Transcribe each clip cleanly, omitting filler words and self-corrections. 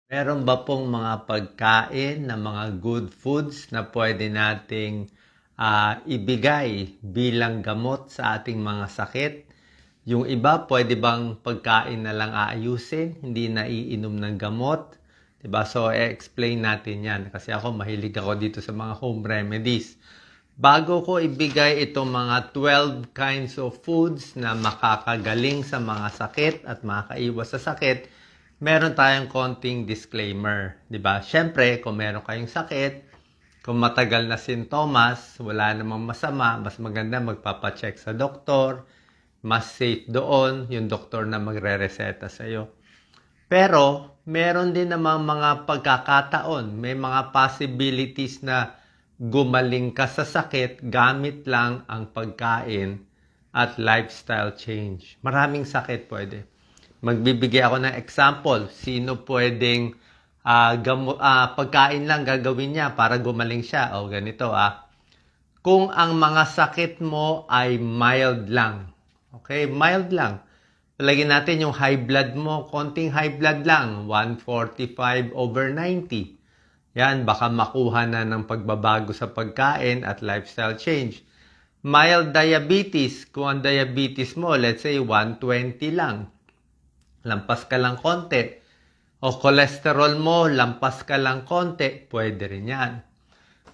Meron ba pong mga pagkain na mga good foods na pwede nating ibigay bilang gamot sa ating mga sakit? Yung iba, pwede bang pagkain na lang aayusin, hindi na iinom ng gamot? Diba? So, explain natin yan. Kasi ako, mahilig ako dito sa mga home remedies. Bago ko ibigay itong mga 12 kinds of foods na makakagaling sa mga sakit at makakaiwas sa sakit, meron tayong konting disclaimer, 'di ba? Syempre, kung meron kayong sakit, kung matagal na sintomas, wala namang masama, mas maganda magpapa-check sa doktor, mas safe doon yung doktor na magre-reseta sa iyo. Pero, meron din namang mga pagkakataon, may mga possibilities na gumaling ka sa sakit gamit lang ang pagkain at lifestyle change. Maraming sakit pwede. Magbibigay ako ng example. Sino pwedeng pagkain lang gagawin niya para gumaling siya? O ganito Kung ang mga sakit mo ay mild lang. Okay, mild lang. Palagyan natin yung high blood mo, konting high blood lang, 145/90. Yan, baka makuha na ng pagbabago sa pagkain at lifestyle change. Mild diabetes, kung ang diabetes mo, let's say 120 lang. Lampas ka lang konti. O cholesterol mo, lampas ka lang konti, pwede rin yan.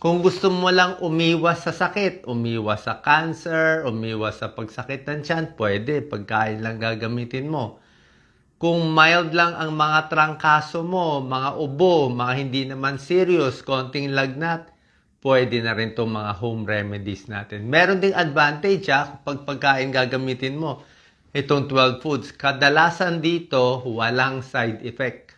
Kung gusto mo lang umiwas sa sakit, umiwas sa cancer, umiwas sa pagsakit ng tiyan, pwede, pagkain lang gagamitin mo. Kung mild lang ang mga trangkaso mo, mga ubo, mga hindi naman serious, konting lagnat, pwede na rin itong mga home remedies natin. Meron ding advantage kapag pagkain gagamitin mo. Itong 12 foods, kadalasan dito, walang side effect.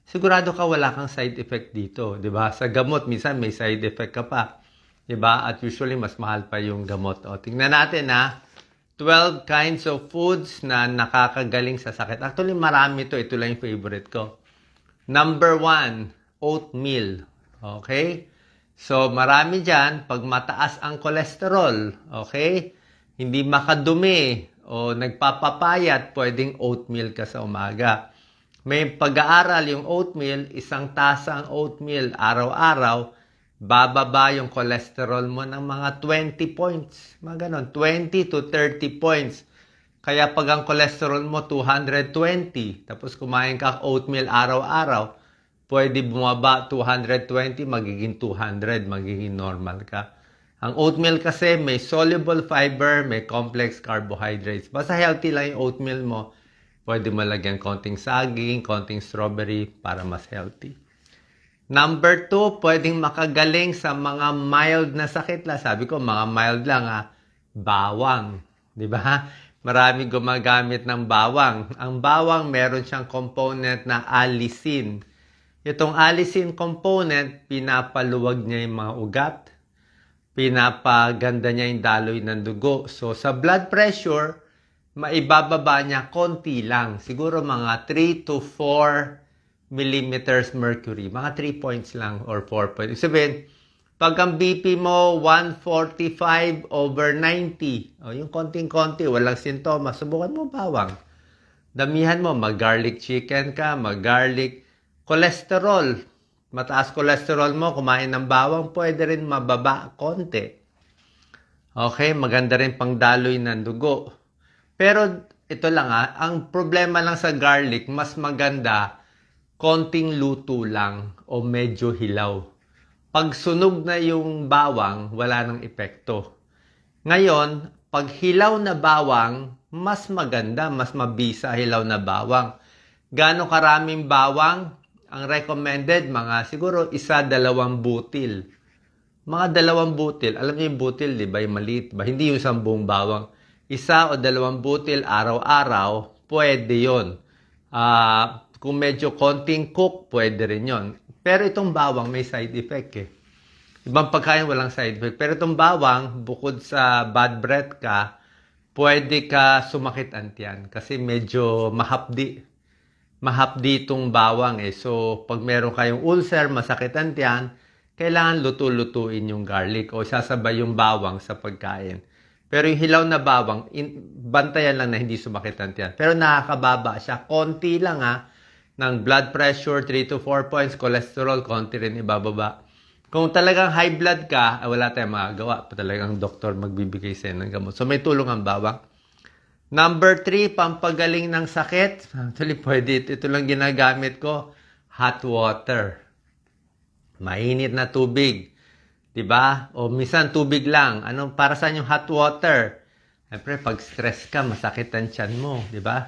Sigurado ka wala kang side effect dito, 'di ba? Sa gamot minsan may side effect ka pa, 'di ba? At usually mas mahal pa yung gamot. O tingnan natin 12 kinds of foods na nakakagaling sa sakit. Actually marami to, ito lang yung favorite ko. Number 1, oatmeal. Okay? So marami diyan pag mataas ang cholesterol, okay? Hindi makadumi o nagpapapayat, pwedeng oatmeal ka sa umaga. May pag-aaral yung oatmeal, isang tasa ang oatmeal araw-araw, bababa yung cholesterol mo ng mga 20 points. Mga ganon, 20 to 30 points. Kaya pag ang cholesterol mo 220, tapos kumain ka oatmeal araw-araw, pwede bumaba 220, magiging 200, magiging normal ka. Ang oatmeal kasi may soluble fiber, may complex carbohydrates. Basta healthy lang yung oatmeal mo. Pwede mo lagyan konting saging, konting strawberry para mas healthy. Number 2, pwedeng makagaling sa mga mild na sakit lang. Sabi ko, mga mild lang bawang. Di ba? Marami gumagamit ng bawang. Ang bawang meron siyang component na allicin. Itong allicin component, pinapaluwag niya yung mga ugat. Pinapaganda niya yung daloy ng dugo. So, sa blood pressure, maibababa niya konti lang. Siguro mga 3 to 4 millimeters mercury. Mga 3 points lang or 4 points. Sabihin, pag ang BP mo 145/90, yung konting-konti, walang sintomas, subukan mo bawang. Damihan mo, mag-garlic chicken ka, mag-garlic cholesterol. Mataas cholesterol mo, kumain ng bawang, pwede rin mababa konti. Okay, maganda rin pang daloy ng dugo. Pero ito lang ang problema lang sa garlic, mas maganda konting luto lang o medyo hilaw. Pag sunog na yung bawang, wala nang epekto. Ngayon, pag hilaw na bawang, mas maganda, mas mabisa hilaw na bawang. Gaano karaming bawang? Ang recommended, mga siguro 1-2 butil. Mga 2 butil. Alam niyo yung butil, di ba? Yung maliit ba? Hindi yung 10 bawang. 1 o 2 butil araw-araw, pwede yon. Kung medyo konting cook, pwede rin yon. Pero itong bawang may side effect Ibang pagkain walang side effect. Pero itong bawang, bukod sa bad breath ka, pwede ka sumakit ang tiyan. Kasi medyo mahapdi itong bawang So, pag meron kayong ulcer, masakit ang tiyan, kailangan luto-lutuin yung garlic o sasabay yung bawang sa pagkain. Pero yung hilaw na bawang, bantayan lang na hindi sumakit ang tiyan. Pero nakakababa siya. Konti lang ng blood pressure, 3 to 4 points, cholesterol, konti rin ibababa. Kung talagang high blood ka, wala tayong magagawa. Talagang doktor magbibigay sa'yo ng gamot. So, may tulong ang bawang. Number 3, pampagaling ng sakit. Actually, pwede. Ito lang ginagamit ko. Hot water. Mainit na tubig. Diba? O minsan tubig lang. Para saan yung hot water? Siyempre, pag stress ka, masakit ang tiyan mo. Diba?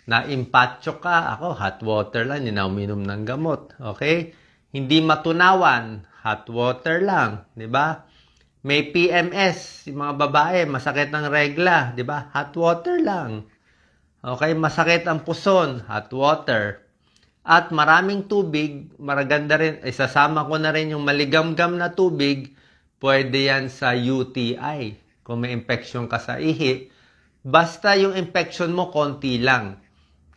Na-impatcho ka. Ako, hot water lang. Hindi na uminom ng gamot. Okay? Hindi matunawan. Hot water lang. Diba? May PMS. Yung mga babae, masakit ang regla. Diba? Hot water lang. Okay? Masakit ang puson. Hot water. At maraming tubig, maraganda rin, isasama ko na rin yung maligamgam na tubig, pwede yan sa UTI. Kung may infection ka sa ihi, basta yung infection mo, konti lang.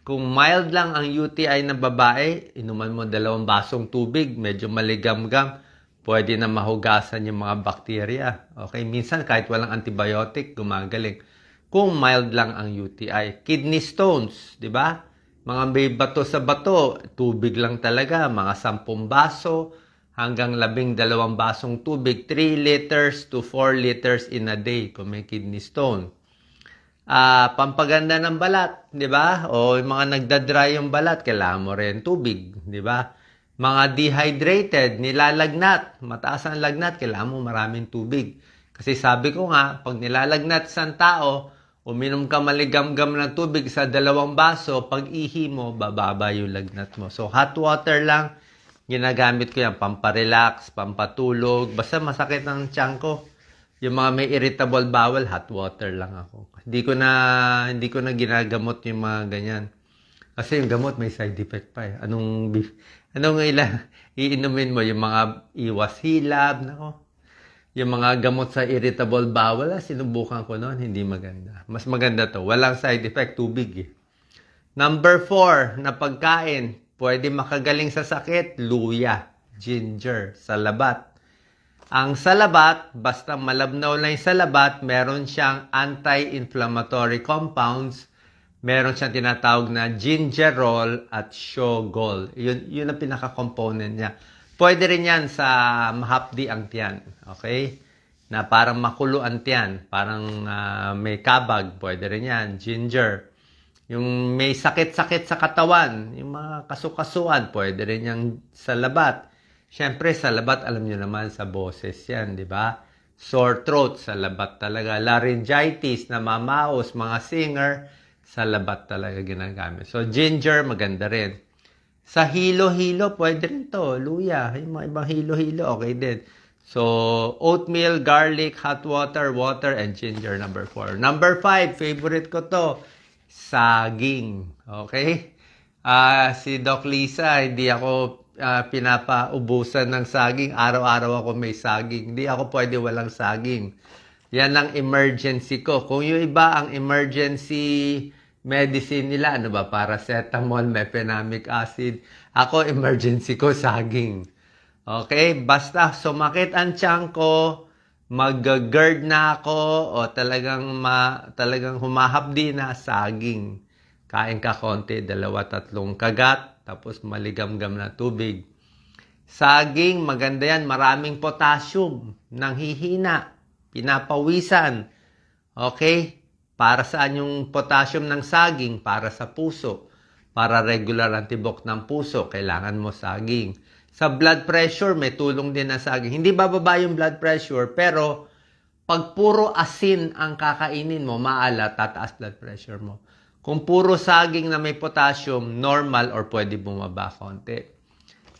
Kung mild lang ang UTI ng babae, inuman mo 2 basong tubig, medyo maligamgam, pwede na mahugasan yung mga bakterya. Okay, minsan kahit walang antibiotic, gumagaling. Kung mild lang ang UTI. Kidney stones, di ba? Mga may bato sa bato, tubig lang talaga, mga 10 baso hanggang 12 basong tubig, 3 liters to 4 liters in a day kung may kidney stone. Pampaganda ng balat, di ba? O yung mga nagdadry yung balat, kailangan mo rin tubig, di ba? Mga dehydrated, nilalagnat, mataas ang lagnat, kailangan mo maraming tubig. Kasi sabi ko nga, pag nilalagnat isang tao, uminom ka maligamgam ng tubig sa 2 baso, pag ihi mo, bababa yung lagnat mo. So, hot water lang, ginagamit ko yan, pamparelax, pampatulog, basta masakit ang tiyan ko. Yung mga may irritable bowel, hot water lang ako. Hindi ko na ginagamot yung mga ganyan. Kasi yung gamot may side effect pa eh. Anong iinumin mo? Yung mga iwas hilab, nako. Yung mga gamot sa irritable bowel, sinubukan ko noon, hindi maganda. Mas maganda to, walang side effect, tubig eh. Number 4, na pagkain, pwede makagaling sa sakit, luya, ginger, salabat. Ang salabat, basta malabnaw lang yung salabat, meron siyang anti-inflammatory compounds, meron siyang tinatawag na gingerol at shogol. Yun ang pinaka-component niya. Pwede rin yan sa mahapdi ang tiyan. Okay? Na parang makulo ang tiyan. Parang may kabag. Pwede rin yan. Ginger. Yung may sakit-sakit sa katawan. Yung mga kasukasuan. Pwede rin yan sa labat. Siyempre, sa labat, alam nyo naman, sa boses yan. Di ba? Sore throat, sa labat talaga. Laryngitis, namamaos, mga singer, sa labat talaga ginagamit. So, ginger, maganda rin. Sa hilo-hilo, pwede rin to. Luya. Yung mga ibang hilo-hilo, okay din. So, oatmeal, garlic, hot water, water, and ginger, number 4. Number 5, favorite ko to. Saging. Okay? Si Doc Lisa, hindi ako pinapaubusan ng saging. Araw-araw ako may saging. Hindi ako pwede walang saging. Yan ang emergency ko. Kung yung iba, ang emergency medicine nila, paracetamol, mefenamic acid. Ako, emergency ko, saging. Okay? Basta sumakit ang tiyan ko, mag-GERD na ako, o talagang humahapdi na, saging. Kain ka konti, 2-3 kagat, tapos maligamgam na tubig. Saging, maganda yan, maraming potassium, nanghihina, pinapawisan. Okay? Para saan yung potassium ng saging? Para sa puso. Para regular ang tibok ng puso, kailangan mo saging. Sa blood pressure, may tulong din na saging. Hindi bababa yung blood pressure, pero pag puro asin ang kakainin mo, maalat, tataas blood pressure mo. Kung puro saging na may potassium, normal or pwede bumaba konti.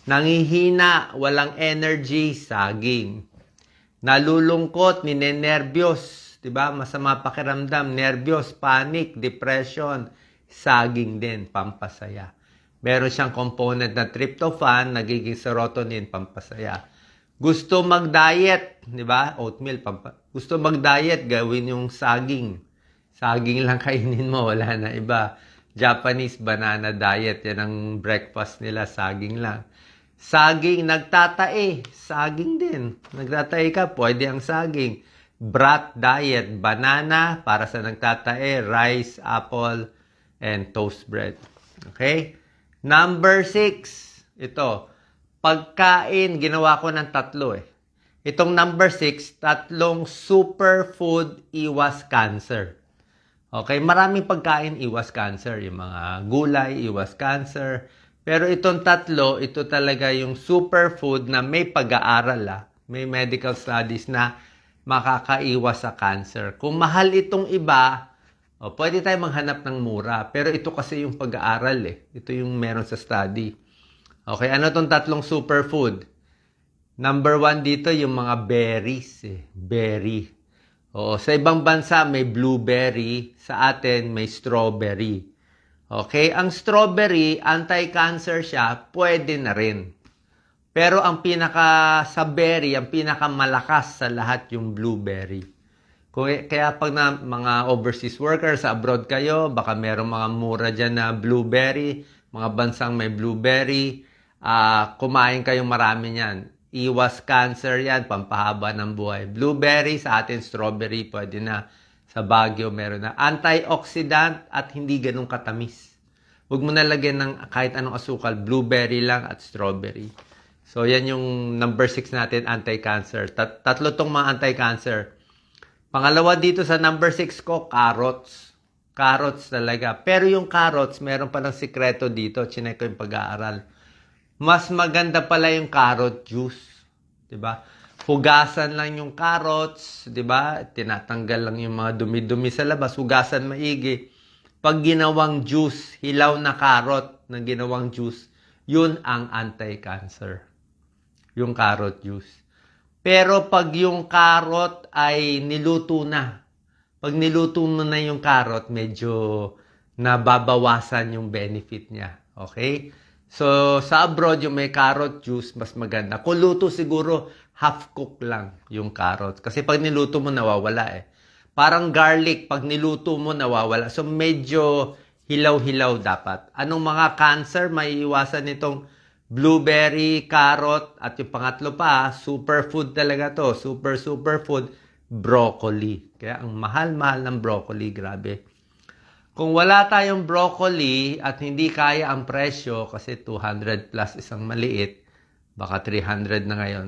Nangihina, walang energy, saging. Nalulungkot, ninenervyos. Diba? Masama pakiramdam, nervyos, panic, depression, saging din, pampasaya. Meron siyang component na tryptophan, nagiging serotonin, pampasaya. Gusto mag-diet, diba? Oatmeal, gusto mag-diet, gawin yung saging. Saging lang kainin mo, wala na iba. Japanese banana diet, yan ang breakfast nila, saging lang. Saging, nagtatae, saging din. Nagtatae ka, pwede ang saging. Brat diet, banana para sa nagtatae, rice, apple, and toast bread. Okay? Number 6, ito. Pagkain, ginawa ko ng 3 eh. Itong number 6, 3 superfood iwas cancer. Okay, maraming pagkain iwas cancer. Yung mga gulay, iwas cancer. Pero itong 3, ito talaga yung superfood na may pag-aaral. May medical studies na makakaiwas sa cancer. Kung mahal itong iba, pwede tayo maghanap ng mura. Pero ito kasi yung pag-aaral eh. Ito yung meron sa study. Okay, ano itong 3 superfood? Number 1 dito, yung mga berries eh. Berry. Sa ibang bansa may blueberry. Sa atin may strawberry. Okay, ang strawberry, anti-cancer siya, pwede na rin. Pero ang sa berry, ang pinakamalakas sa lahat yung blueberry. Kaya pag mga overseas workers sa abroad kayo, baka merong mga mura dyan na blueberry, mga bansang may blueberry, kumain kayong marami niyan. Iwas cancer yan, pampahaba ng buhay. Blueberry, sa atin strawberry, pwede na. Sa Baguio meron na. Antioxidant at hindi ganun katamis. Huwag mo nalagyan ng kahit anong asukal, blueberry lang at strawberry. So, yan yung number 6 natin, anti-cancer. 3 tong mga anti-cancer. Pangalawa dito sa number 6 ko, carrots. Carrots talaga. Pero yung carrots, meron palang sikreto dito. Chinek ko yung pag-aaral. Mas maganda pala yung carrot juice. Diba? Hugasan lang yung carrots. Diba? Tinatanggal lang yung mga dumi-dumi sa labas. Hugasan maigi. Pag ginawang juice, hilaw na carrot na ginawang juice, yun ang anti-cancer. Yung carrot juice. Pero pag yung carrot ay niluto na, pag niluto mo na yung carrot, medyo nababawasan yung benefit niya. Okay? So, sa abroad, yung may carrot juice, mas maganda. Kung luto siguro, half-cook lang yung carrot. Kasi pag niluto mo, nawawala eh. Parang garlic, pag niluto mo, nawawala. So, medyo hilaw-hilaw dapat. Anong mga cancer may iwasan nitong blueberry, carrot, at yung pangatlo pa, superfood talaga to. Superfood, broccoli. Kaya ang mahal-mahal ng broccoli, grabe. Kung wala tayong broccoli at hindi kaya ang presyo, kasi 200 plus isang maliit, baka 300 na ngayon,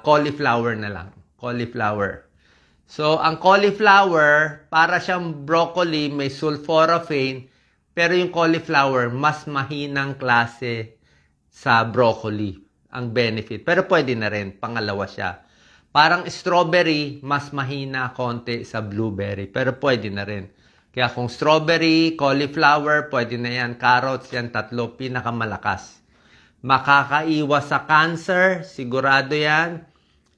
cauliflower na lang. Cauliflower. So, ang cauliflower, para siyang broccoli, may sulforaphane, pero yung cauliflower, mas mahinang klase sa broccoli ang benefit. Pero pwede na rin, pangalawa siya. Parang strawberry, mas mahina konti sa blueberry, pero pwede na rin. Kaya kung strawberry, cauliflower, pwede na yan. Carrots, yan 3, pinakamalakas. Makakaiwas sa cancer, sigurado yan.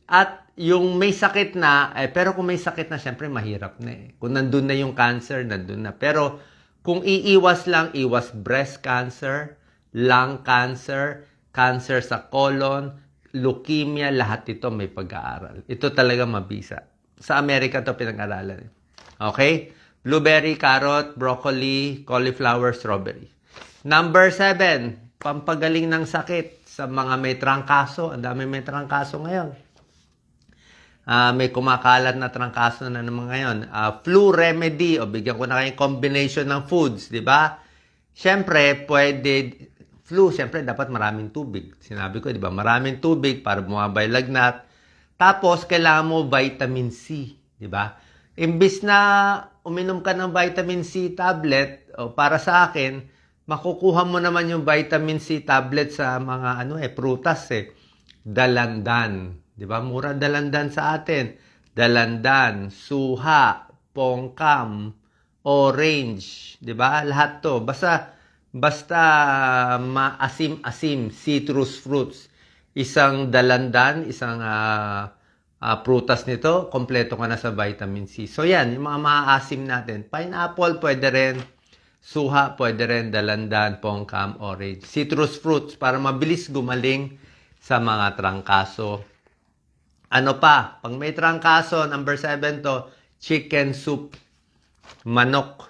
At yung may sakit na, pero kung may sakit na, syempre mahirap na eh. Kung nandun na yung cancer, nandun na. Pero kung iiwas lang, iwas breast cancer, lung cancer, cancer sa colon, leukemia, lahat ito may pag-aaral. Ito talaga mabisa. Sa Amerika ito pinag-aralan. Okay? Blueberry, carrot, broccoli, cauliflower, strawberry. Number 7, pampagaling ng sakit sa mga may trangkaso. Ang dami may trangkaso ngayon. May kumakalat na trangkaso na naman ngayon. Flu remedy, o bigyan ko na kayong combination ng foods, di ba? Siyempre, flu, siyempre, dapat maraming tubig. Sinabi ko, di ba? Maraming tubig para bumabay lagnat. Tapos, kailangan mo vitamin C, di ba? Imbis na uminom ka ng vitamin C tablet, para sa akin, makukuha mo naman yung vitamin C tablet sa mga prutas eh. Dalandan, di ba? Mura dalandan sa atin. Dalandan, suha, pongkam, orange, di ba? Lahat to. Basta maasim-asim, citrus fruits. Isang dalandan, isang prutas nito, kompleto ka na sa vitamin C. So yan, yung mga maaasim natin. Pineapple, pwede rin. Suha, pwede rin. Dalandan, pongkam, orange. Citrus fruits, para mabilis gumaling sa mga trangkaso. Ano pa? Pag may trangkaso, number 7 to, chicken soup. Manok.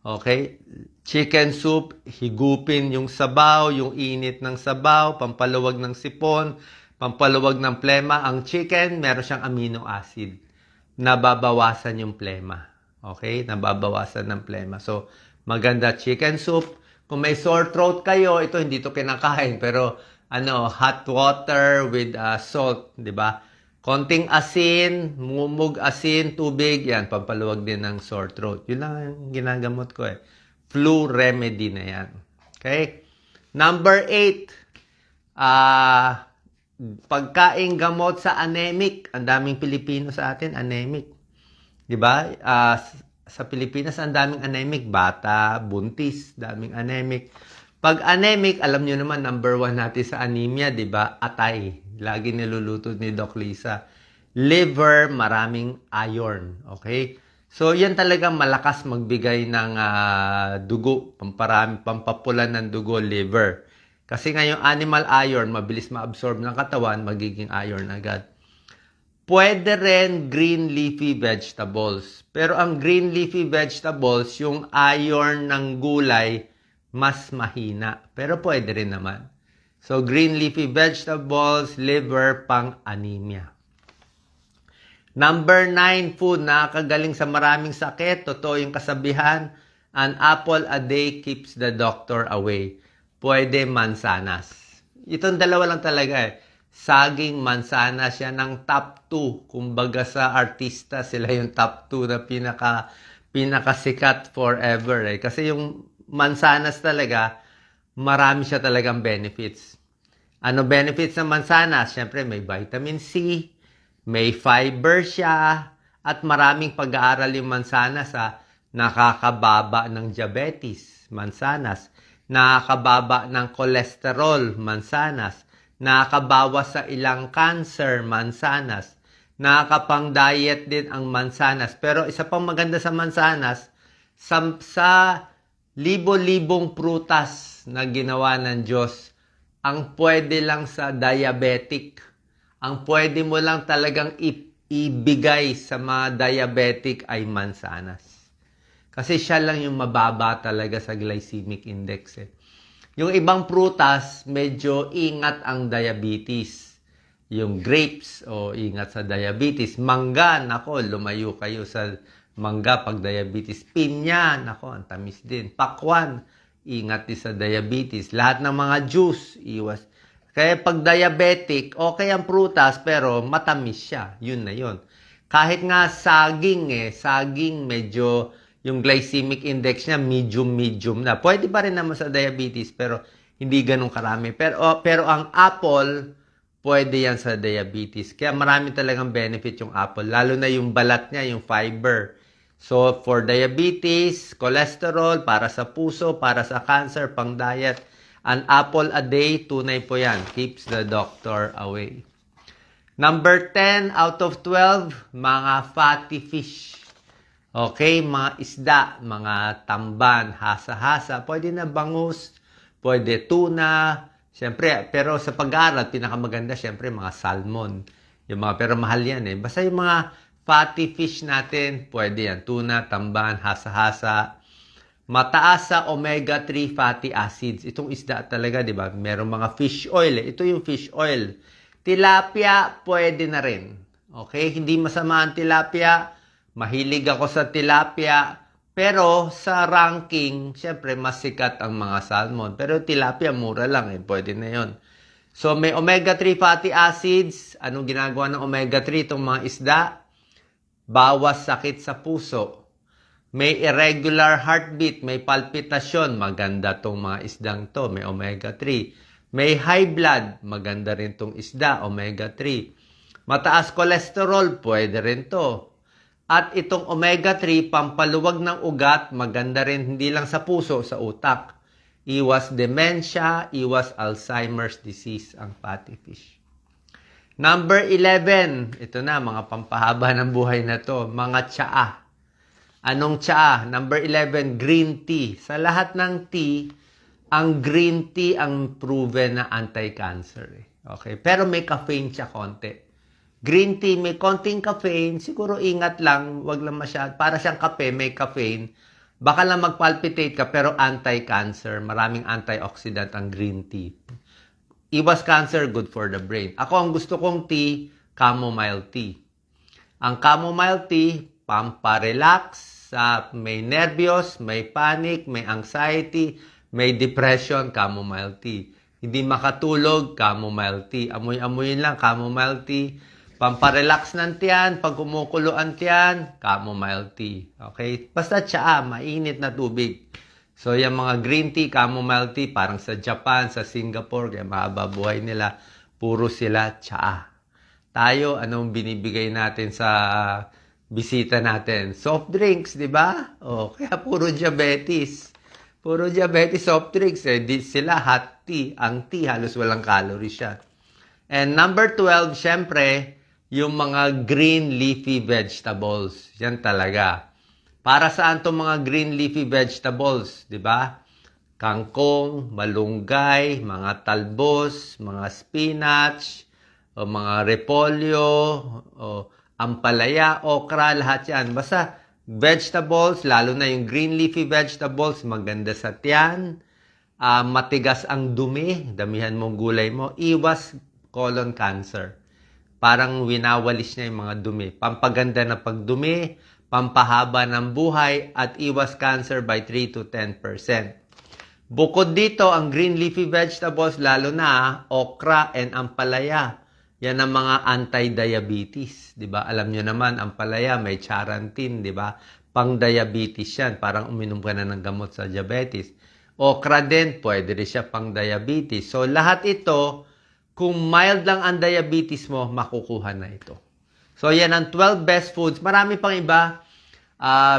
Okay? Chicken soup, higupin yung sabaw, yung init ng sabaw, pampaluwag ng sipon, pampaluwag ng plema. Ang chicken, meron siyang amino acid. Nababawasan yung plema. Okay? Nababawasan ng plema. So, maganda chicken soup. Kung may sore throat kayo, ito hindi to kinakain, pero hot water with salt, 'di ba? Konting asin, mumug asin, tubig, yan, pampaluwag din ng sore throat. Yun lang ang ginagamot ko eh. Flu remedy na yan. Okay? Number 8, pagkain gamot sa anemic. Ang daming Pilipino sa atin, anemic. 'Di ba? Sa Pilipinas, ang daming anemic. Bata, buntis, daming anemic. Pag anemic, alam nyo naman, number 1 natin sa anemia, 'di ba? Atay. Lagi niluluto ni Doc Lisa. Liver, maraming iron. Okay? So, yan talaga malakas magbigay ng dugo. Pampapulan ng dugo, liver. Kasi nga yung animal iron, mabilis ma-absorb ng katawan, magiging iron agad. Pwede rin green leafy vegetables. Pero ang green leafy vegetables, yung iron ng gulay, mas mahina. Pero pwede rin naman. So, green leafy vegetables, liver, pang anemia. Number 9, food, nakakagaling sa maraming sakit. Totoo yung kasabihan, an apple a day keeps the doctor away. Pwede mansanas. Itong dalawa lang talaga eh. Saging, mansanas, yan ang top 2. Kumbaga sa artista, sila yung top 2 na pinakasikat forever eh. Kasi yung mansanas talaga, marami siya talagang benefits. Ano benefits ng mansanas? Siyempre, may vitamin C, may fiber siya, at maraming pag-aaral yung mansanas nakakababa ng diabetes, mansanas, nakakababa ng cholesterol, mansanas, nakakabawas sa ilang cancer, mansanas, nakakapang-diet din ang mansanas. Pero isa pang maganda sa mansanas, sa libo-libong prutas na ginawa ng Diyos, ang pwede lang sa diabetic. Ang pwede mo lang talagang ibigay sa mga diabetic ay mansanas. Kasi siya lang yung mababa talaga sa glycemic index eh. Yung ibang prutas, medyo ingat ang diabetes. Yung grapes, ingat sa diabetes. Mangga, nako, lumayo kayo sa mangga pag diabetes. Pinya, nako, ang tamis din. Pakwan, ingat din sa diabetes. Lahat ng mga juice, iwas. Kaya pag diabetic, okay ang prutas, pero matamis siya. Yun na yun. Kahit nga saging saging medyo, yung glycemic index niya, medium na. Pwede pa rin naman sa diabetes, pero hindi ganun karami. Pero ang apple, pwede yan sa diabetes. Kaya marami talagang benefit yung apple. Lalo na yung balat niya, yung fiber. So, for diabetes, cholesterol, para sa puso, para sa cancer, pang diet, an apple a day, tunay po yan. Keeps the doctor away. Number 10 out of 12, mga fatty fish. Okay, mga isda, mga tamban, hasa-hasa, pwede na bangus, pwede tuna, siyempre, pero sa pag-aaral, pinakamaganda, siyempre, mga salmon. Pero mahal yan eh. Basta yung mga fatty fish natin, pwede yan. Tuna, tamban, hasa-hasa. Mataas sa omega-3 fatty acids. Itong isda talaga, di ba? Merong mga fish oil eh. Ito yung fish oil. Tilapia, pwede na rin. Okay, hindi masama ang tilapia. Mahilig ako sa tilapia. Pero sa ranking, syempre, mas sikat ang mga salmon. Pero tilapia, mura lang eh. Pwede na yon. So, may omega-3 fatty acids. Anong ginagawa ng omega-3 itong mga isda? Bawas sakit sa puso. May irregular heartbeat, may palpitasyon. Maganda tong mga isdang to. May omega-3. May high blood. Maganda rin tong isda, omega-3. Mataas cholesterol, pwede rin to. At itong omega-3, pampaluwag ng ugat, maganda rin hindi lang sa puso, sa utak. Iwas dementia, iwas Alzheimer's disease ang fatty fish. Number 11, ito na, mga pampahaba ng buhay na to, mga tsaa. Anong tsaa? Number 11, green tea. Sa lahat ng tea, ang green tea ang proven na anti-cancer. Okay? Pero may caffeine siya konti. Green tea, may konting caffeine, siguro ingat lang, wag lang masyad. Para siyang kape, may caffeine. Baka lang magpalpitate ka, pero anti-cancer. Maraming antioxidant ang green tea. Iwas cancer, good for the brain. Ako, ang gusto kong tea, chamomile tea. Ang chamomile tea, pamparelax, may nervyos, may panic, may anxiety, May depression, chamomile tea. Hindi makatulog, chamomile tea. Amoy-amoyin lang, chamomile tea. Pamparelax ng tiyan, pag kumukulo ang tiyan, chamomile tea. Okay? Basta tsaa, mainit na tubig. So, yung mga green tea, chamomile tea, parang sa Japan, sa Singapore, kaya mahaba buhay nila, puro sila tsaa. Tayo, anong binibigay natin sa bisita natin? Soft drinks, di ba? O, kaya puro diabetes. Puro diabetes soft drinks. Di sila hot tea. Ang tea, halos walang calories siya. And number 12, syempre, yung mga green leafy vegetables. Yan talaga. Para saan itong mga green leafy vegetables? Di ba? Kangkong, malunggay, mga talbos, mga spinach, o mga repolyo, o ampalaya, okra, lahat yan. Basta vegetables, lalo na yung green leafy vegetables, maganda sa tiyan, matigas ang dumi, damihan mong gulay mo, iwas colon cancer. Parang winawalis niya yung mga dumi. Pampaganda na pagdumi, pampahaba ng buhay, at iwas cancer by 3 to 10%. Bukod dito, ang green leafy vegetables, lalo na okra and ampalaya, yan ang mga anti-diabetes, 'di ba? Alam niyo naman, ang palaya may charantin, 'di ba? Pang-diabetes 'yan, parang uminom ka na ng gamot sa diabetes. Okra din, pwede rin siya pang-diabetes. So lahat ito, kung mild lang ang diabetes mo, makukuha na ito. So yan ang 12 best foods. Marami pang iba.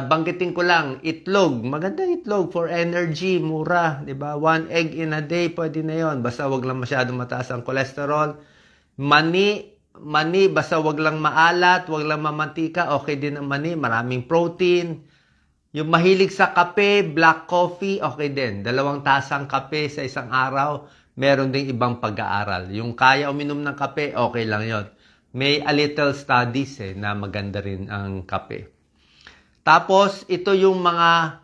Banggitin ko lang, itlog. Magandang itlog for energy, mura, 'di ba? 1 egg in a day, pwede na 'yon. Basta wag lang masyadong mataas ang cholesterol. Mani, basta wag lang maalat, wag lang mamantika, okay din ang mani, maraming protein. Yung mahilig sa kape, black coffee, okay din. 2 tasang kape sa isang araw, meron ding ibang pag-aaral. Yung kaya uminom ng kape, okay lang yon. May a little studies na maganda rin ang kape. Tapos, ito yung mga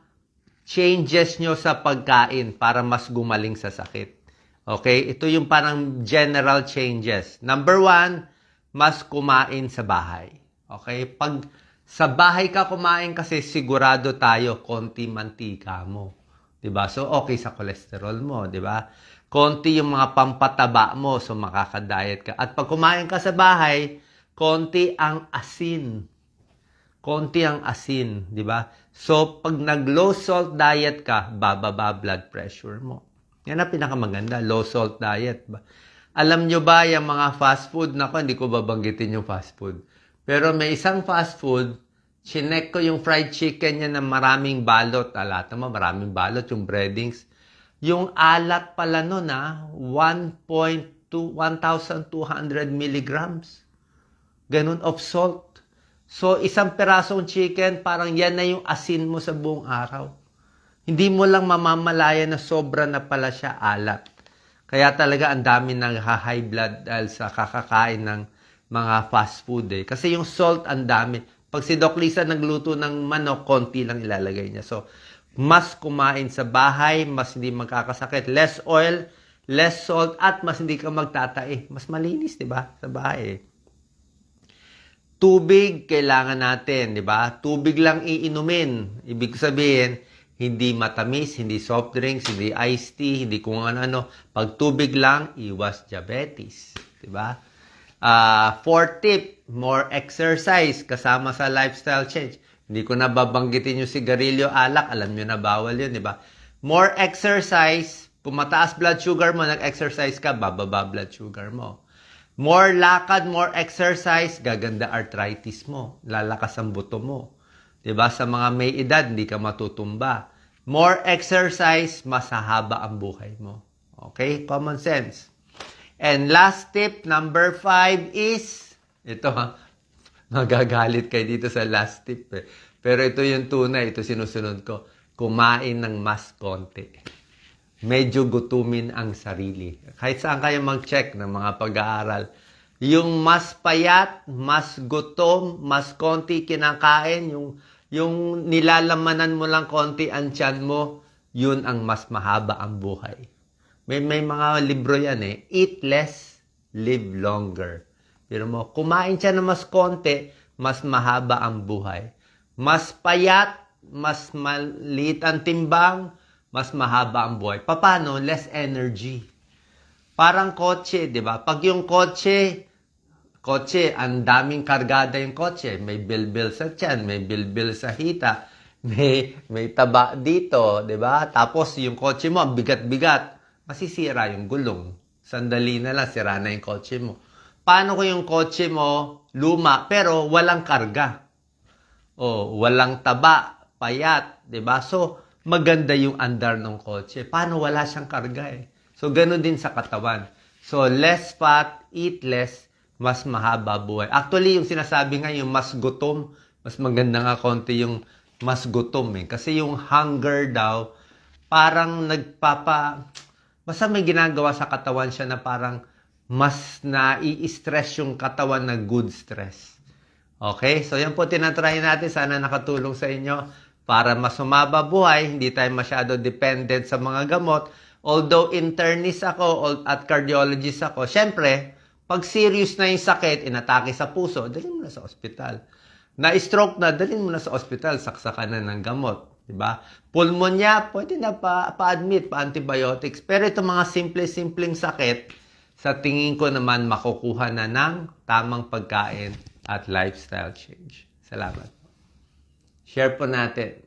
changes nyo sa pagkain para mas gumaling sa sakit. Okay? Ito yung parang general changes. Number 1, mas kumain sa bahay. Okay? Pag sa bahay ka kumain kasi sigurado tayo konti mantika mo. 'Di ba? So okay sa cholesterol mo, 'di ba? Konti yung mga pampataba mo, so makaka-diet ka. At pag kumain ka sa bahay, konti ang asin. Konti ang asin, 'di ba? So pag nag-low salt diet ka, bababa blood pressure mo. Yan ang pinakamaganda, low salt diet. Alam nyo ba yung mga fast food? Naku, hindi ko babanggitin yung fast food. Pero may isang fast food, chinek ko yung fried chicken niya na maraming balot. Alat naman, maraming balot, yung breadings. Yung alat pala nun, 1,200 milligrams. Ganun of salt. So, isang pirasong chicken, parang yan na yung asin mo sa buong araw. Hindi mo lang mamamalaya na sobra na pala siya alat. Kaya talaga ang dami ng high blood dahil sa kakakain ng mga fast food. Kasi yung salt ang dami. Pag si Doc Lisa nagluto ng manok, konti lang ilalagay niya. So, mas kumain sa bahay, mas hindi magkakasakit. Less oil, less salt, at mas hindi ka magtatae. Mas malinis, di ba? Sa bahay. Tubig, kailangan natin, di ba? Tubig lang iinumin. Ibig sabihin, hindi matamis, hindi soft drinks, hindi iced tea, hindi kung ano-ano. Pag tubig lang, iwas diabetes. Diba? Fourth tip, more exercise kasama sa lifestyle change. Hindi ko na babanggitin yung sigarilyo, alak. Alam nyo na bawal yun, diba? More exercise, kung mataas blood sugar mo, nag-exercise ka, bababa blood sugar mo. More lakad, more exercise, gaganda arthritis mo. Lalakas ang buto mo. Diba? Sa mga may edad, hindi ka matutumba. More exercise, mas hahaba ang buhay mo. Okay? Common sense. And last tip, number 5 is, ito magagalit kayo dito sa last tip. Pero ito yung tunay, ito sinusunod ko. Kumain ng mas konti. Medyo gutumin ang sarili. Kahit saan kayo mag-check ng mga pag-aaral. Yung mas payat, mas gutom, mas konti kinakain, yung nilalamanan mo lang konti ang tiyan mo, yun ang mas mahaba ang buhay. May mga libro yan Eat less, live longer. Pero mo, kumain siya na mas konti, mas mahaba ang buhay. Mas payat, mas maliit ang timbang, mas mahaba ang buhay. Paano? Less energy. Parang kotse, di ba? Pag yung kotse, ang daming kargada yung kotse. May bilbil sa tiyan, may bilbil sa hita, may taba dito, di ba? Tapos yung kotse mo, ang bigat-bigat, masisira yung gulong. Sandali na lang, sira na yung kotse mo. Paano kung yung kotse mo luma pero walang karga? O walang taba, payat, 'di ba? So maganda yung andar ng kotse. Paano wala siyang karga eh? So ganoon din sa katawan. So less fat, eat less, mas mahaba buhay. Actually, yung sinasabi nga yung mas gutom, mas maganda nga konti yung mas gutom eh. Kasi yung hunger daw, parang basta may ginagawa sa katawan siya na parang mas nai-stress yung katawan na good stress. Okay? So, yan po tinatry natin. Sana nakatulong sa inyo para mas sumaba buhay. Hindi tayo masyado dependent sa mga gamot. Although internist ako at cardiologist ako, syempre, pag serious na yung sakit, inatake sa puso, dalhin mo na sa ospital. Na-stroke na, dalhin mo na sa ospital, saksakan na ng gamot. Diba? Pulmonya, pwede na pa-admit, pa-antibiotics. Pero itong mga simple-simpleng sakit, sa tingin ko naman makukuha na ng tamang pagkain at lifestyle change. Salamat. Share po natin.